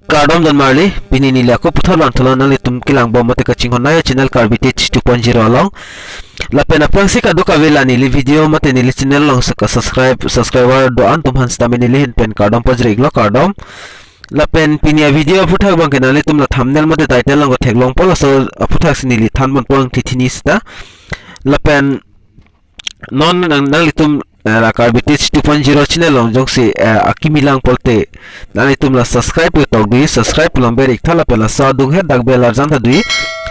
Kardom dan marli pini nili aku putar lang tolong nali tum kilang bom mate kacing honai channel Karbi 2.0 long la pena prangsi ka doka vela nili video mate nili channel long saka subscriber doan tum hans tame nili hin pen Kardom pajre iglo Kardom la pen pinia video putak bang ke nali tum la thumbnail mate title long thek long pola so putak sinili than bon pong tithini sta la pen non nali tum la Karbi 2.0 channel long jongsi akimilang polte nali tum la subscribe ke tog dui subscribe long ber ik thala pela sa dung he dak bel arjan tha dui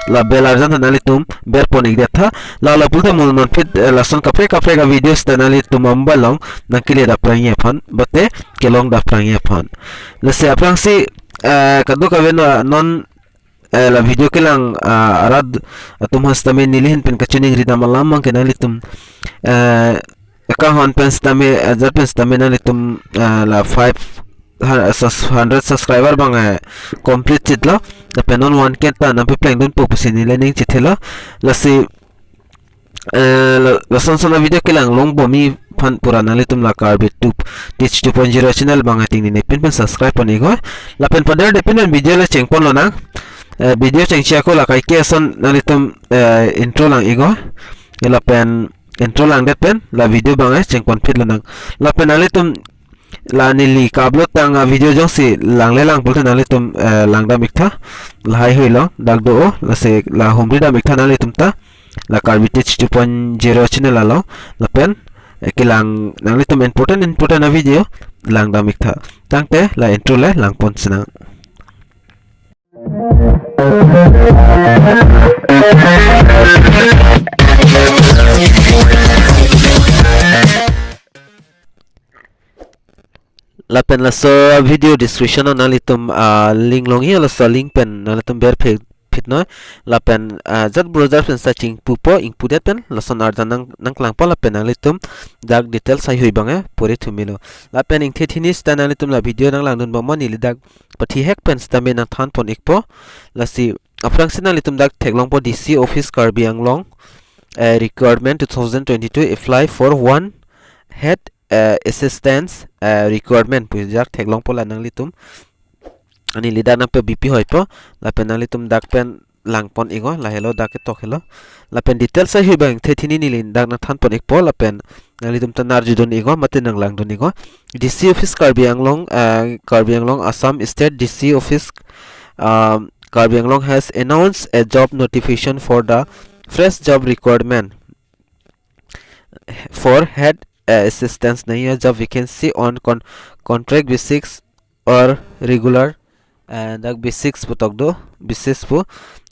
la bel arjan tha nali tum ber pon ik tha la pulte mul non fit la son kapre ka videos ta nali tum ambalong nakile da prangye phan bate kelong da prangye phan la se aprang si kadu ka vena non la video kelang arad tum hastame nilihin pen kachuning rida malamang kenali tum kahon pens tame azar pens tame nali tum la 500 subscriber bang complete chitlo the penon 1k ta na plang don popus ni lening chithelo la si la son video kelang long bomi phan pura nali tum la Karbi 2.0 channel bang ating ni pen subscribe pani go la pen pader depend video la chengpon lo na video chengchia ko la kai KOSON nali tum intro lang igo la pen intro lang det pen la video bang chengpon fit lang la pen nali tum la nili kablo tang video jong si lang le lang pulte nali tum lang da miktha la hai hoi lo dak do la se la homri da miktha nali tum ta la Karbi 2.0 channel la lo la pen kilang nali tum important na video lang da miktha tangte la intro le lang pon sina la pen la so video description nali tum link long hi la so link pen nali tum ber fit no la pen jat browser pen searching pupo input pen la son ardan nang klang pa la pen nali tum dak details sai hui bang pore thumilo la pen ing thethini sta nali tum la video nang lang dun ba mani li dak pathi hack pen sta me nang than pon ikpo la si aprang sin nali tum dak theklong po DC Office Karbi Anglong Recruitment 2022 apply for one head assistance requirement pujak theklong pola nangli tum ani lida na pe BP hoi po la pen nangli tum dak pen langpon igo la hello dak tok hello la pen details sai hui bang thethini nilin dak na than pon ik po la pen nangli tum tanar judon igo mate nang lang don igo DC Office Karbi Anglong Assam State DC Office Karbi Anglong has announced a job notification for the fresh job requirement for head assistance nahi hai job vacancy on contract basics or regular and the basics putok do basis po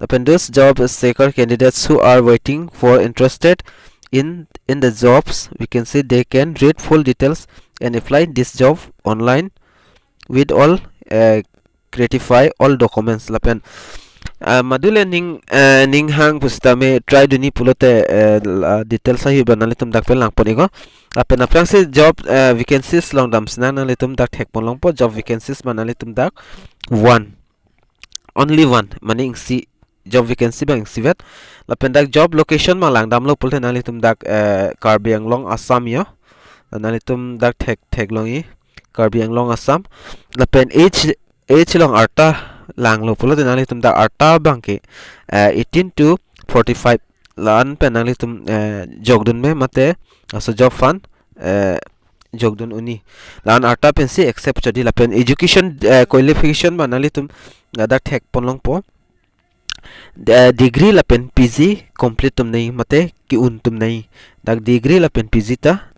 open those job seeker candidates who are waiting for interested in the jobs vacancy they can read full details and apply this job online with all gratify all documents lapen madule ning hang pustame try duni pulote details sahi banale tum dak pen lang ponigo apen aprang se job vacancies long dam sna nale tum dak thek pon long po job vacancies manale tum dak only one mane si job vacancy bang sivet lapen dak job location ma lang dam lo pulte nale tum dak Karbi Anglong Assam yo nale tum dak thek longi Karbi Anglong Assam lapen age long arta lang lo pulo dinali tum da arta bangke 18 to 45 lan penali tum jogdun me mate aso job fan jogdun uni lan arta pensi accept chadi la pen education qualification manali tum da thek ponlong po degree la pen PG complete tum nei mate ki un tum nei dak degree la pen PG ta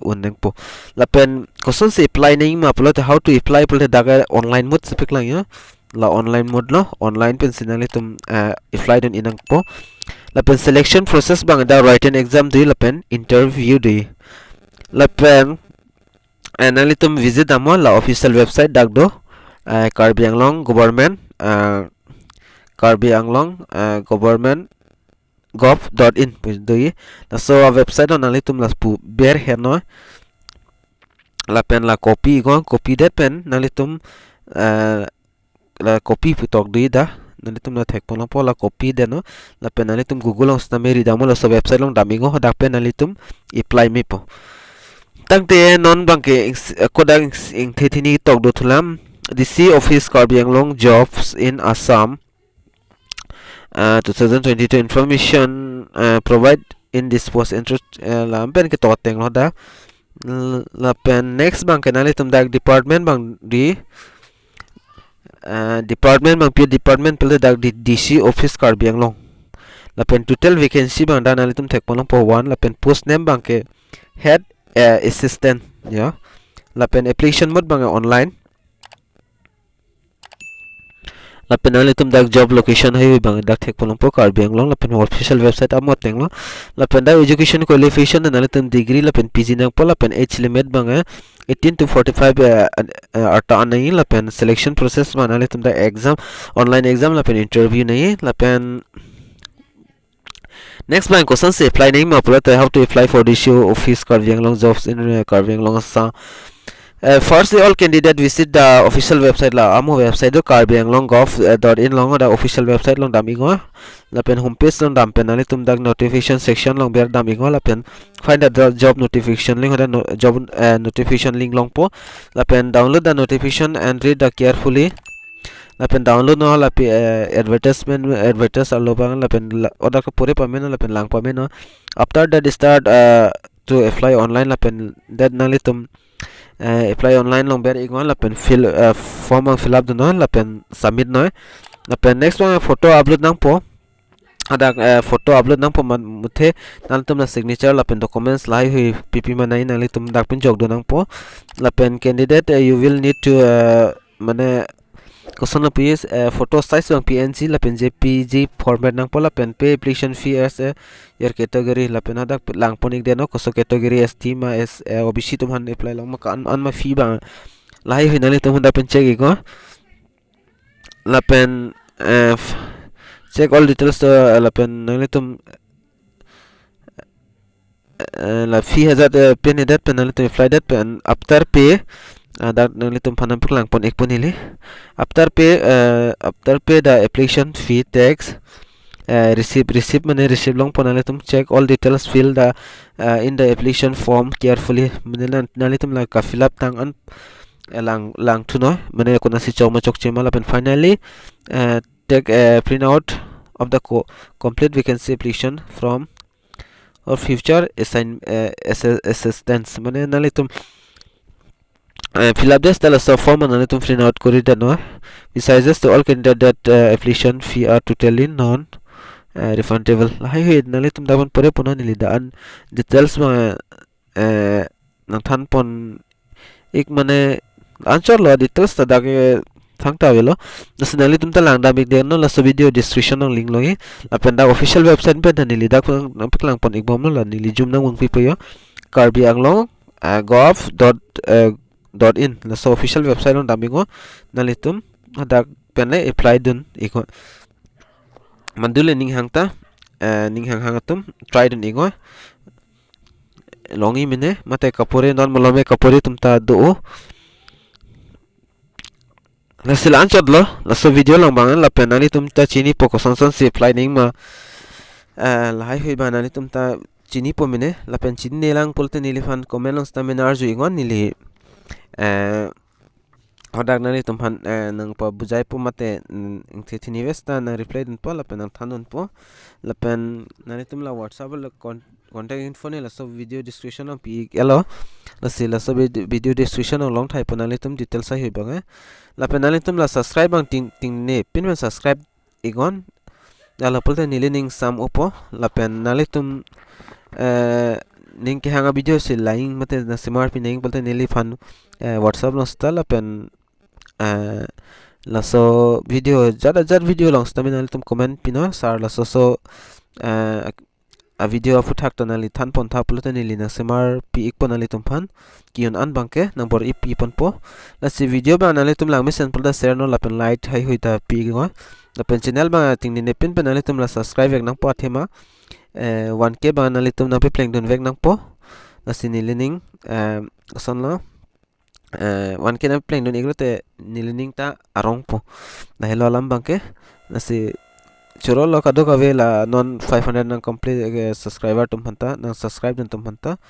uneng po la pen koson se apply nei ma pulo how to apply pulo daga online mode sepik lang yo la online mode lo online pen sinali tum apply don inang po la pen selection process bang da written exam dui la pen interview dui la pen anali tum visit amo la official website dak do Karbi Anglong government Karbi Anglong government gov.in dui la so website on anali tum la pu ber heno la pen la copy that pen nali tum la copy putok dui da nali tum la thek pon po la copy de no la pen nali tum Google ong sta meri da mo la so website long damingo dak pen nali tum apply me po tangte non bangke kodang ing thethini tok do thulam DC Office Karbi Anglong jobs in Assam 2022 information provide in this post interest lampen ke toteng lo da lapen next bang kenali tum dak department bang di department bang pi department pel dak di DC Office Karbi Anglong lapen total vacancy bang dan ali tum thek polong po 1 lapen post name bang ke head assistant ya lapen application mode bang online lapen ali tum dak job location hai bang dak thek polong po Karbi Anglong lapen official website amot tenglo lapen da education qualification dan ali tum degree lapen PG nang po lapen age limit bang 18 to 45 arta nahi lapen selection process bang ali tum da exam online exam lapen interview nahi lapen next bang question se apply nahi ma pura to how to apply for this office Karbi Anglong jobs in Karbi Anglong Assam. Firstly, all candidate visit the official website la amo website do karbianglong.gov.in long da official website long damingo lapen homepage long dampen ali tum dak notification section long ber damingo lapen find the job notification link da job notification link long po lapen download the notification and read the carefully lapen download no lapi advertisement advertise allo bang lapen order ko pure pamen lapen lang pamen after that start to apply online lapen that nali tum apply online long ber igwan lapen fill form ang fill up do no lapen submit no lapen next one photo upload nang po ada photo upload nang po muthe nal tum na signature lapen documents lai hui pp manai nali tum dak pin jog do nang po lapen candidate you will need to mane KOSON PS photo size bang PNG lapen JPG format nang pola pen pay application fee as your category lapen ada lang ponik deno koso category ST ma S OBC tum han apply lang ma kan an ma fee bang lai hinali tum da pen check iko lapen check all details to lapen nali tum la fee hazard pen that pen nali tum apply that pen after pay that nali tum phanam lang pon ek ponili after pay the application fee tax receive mane receive long ponale tum check all details fill the in the application form carefully mane nali tum la ka fill up tang an lang tu no mane ko na si chok ma chok chema la pen finally take a print out of the complete vacancy application from or future assistance mane nali tum fill up this tell us the form and tum print out kori da no besides to all candidate that application fee are totally non refundable hai he nali tum daban pore puna nili daan details ma nang than pon ik mane answer lo details ta dage thangta velo nationally tum ta lang da big de no la video description ng link logi lapen da official website pe da nili da lang pon ik bom no la nili jum nang mung pi yo Karbi Anglong gov.in la so official website on damingo nalitum ada penle apply dun iko mandule ning hangta ning hangatum try dun iko longi mine mate kapore non molome kapore tumta do la silan chodlo la so video lang bangan la penali tumta chini poko sonson si apply ning ma la hai hui banani tumta chini po mine la pen chini lang polte nilifan comment lang seminar ju ingon nili hodak nani tumhan nang pa bujai po mate thini vesta na reply dun po lapen nang thanun po lapen nani tum la whatsapp la contact info ne la so video description of pi elo la se la so video description of long thai po nani tum details sai bang lapen nani tum la subscribe bang ting ne pin men subscribe igon la polte nilining sam opo lapen nani tum ning ke hanga video se lying mate na smart pi ning polte nili fan WhatsApp long sta lapen la so video jada video long sta minal tum comment pino sar la so a video afu thak tonali than pon tha polte nili na smart pi ik ponali tum fan kion an bangke number ip pon po la si video ba nali tum lang mesen polda share no lapen like hai hoita pi go lapen channel ba ting ne pin penali tum la subscribe ek nang po athema 1k ba nali tum na pe pleng don vek nang po na sinilining son lo 1k na pleng don iglo te nilining ta arong po na hello alam bangke na si choro lo kado ka vela non 500 nang complete subscriber tum phanta nang subscribe dun tum phanta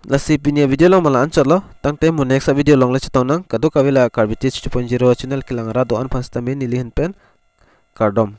lasi pinia video long mala anchot lo tangte mo next video long le chitong nang kadu kawila Karbi Teach 2.0 channel kilang ra do an phasta me nili hen pen Kardom.